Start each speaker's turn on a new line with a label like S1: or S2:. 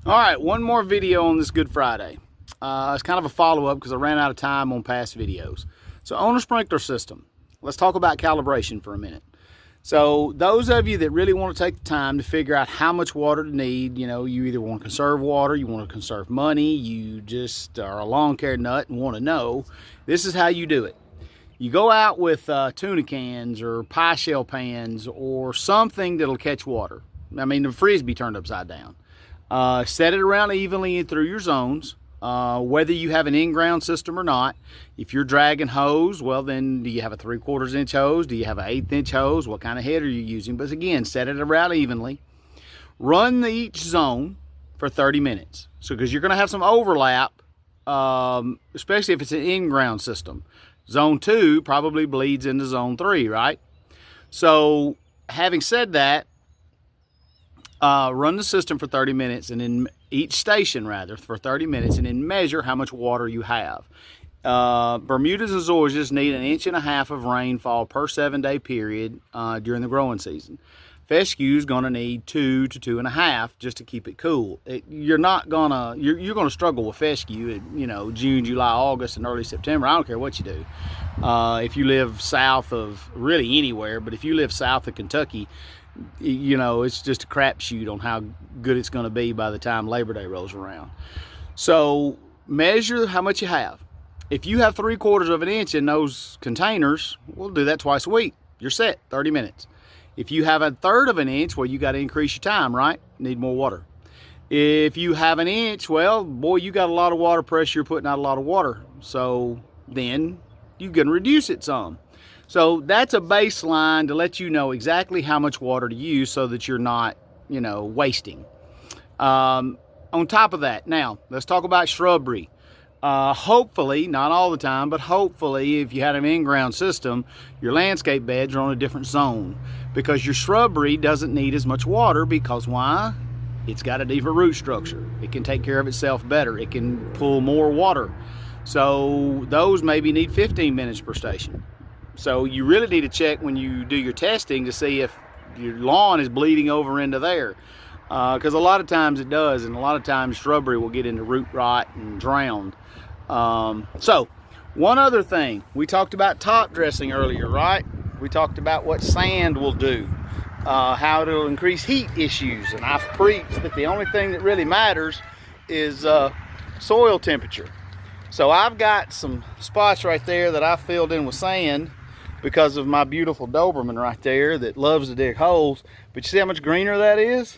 S1: All right, one more video on this Good Friday. It's kind of a follow-up because I ran out of time on past videos. So on a sprinkler system, let's talk about calibration for a minute. So those of you that really want to take the time to figure out how much water to need, you know, you either want to conserve water, you want to conserve money, you just are a lawn care nut and want to know, this is how you do it. You go out with tuna cans or pie shell pans or something that'll catch water. I mean, the Frisbee turned upside down. Set it around evenly through your zones, whether you have an in-ground system or not. If you're dragging hose, well then, do you have a 3/4 inch hose? Do you have an 1/8 inch hose? What kind of head are you using? But again, set it around evenly. Run each zone for 30 minutes. So, because you're going to have some overlap, especially if it's an in-ground system. Zone 2 probably bleeds into zone 3, right? So, having said that, run the system for 30 minutes and then each station rather for 30 minutes and then measure how much water you have. Bermudas and Georgias need 1.5 inches of rainfall per 7-day period during the growing season. Fescue is going to need 2 to 2.5 just to keep it cool. You're gonna struggle with fescue in, you know, June, July, August, and early September. I don't care what you do. If you live south of really anywhere, but if you live south of Kentucky, you know, it's just a crapshoot on how good it's going to be by the time Labor Day rolls around. So measure how much you have. If you have 3/4 inch in those containers, we'll do that twice a week. You're set, 30 minutes. If you have 1/3 inch, well, you got to increase your time, right? Need more water. If you have 1 inch, well, boy, you got a lot of water pressure, you're putting out a lot of water. So then you can reduce it some. So that's a baseline to let you know exactly how much water to use so that you're not, you know, wasting. On top of that, now let's talk about shrubbery. Hopefully, not all the time, but hopefully if you had an in-ground system, your landscape beds are on a different zone because your shrubbery doesn't need as much water because why? It's got a deeper root structure. It can take care of itself better. It can pull more water. So those maybe need 15 minutes per station. So you really need to check when you do your testing to see if your lawn is bleeding over into there. Because a lot of times it does, and a lot of times shrubbery will get into root rot and drown. So one other thing, we talked about top dressing earlier, right? We talked about what sand will do, how it'll increase heat issues. And I've preached that the only thing that really matters is soil temperature. So I've got some spots right there that I filled in with sand because of my beautiful Doberman right there that loves to dig holes. But you see how much greener that is?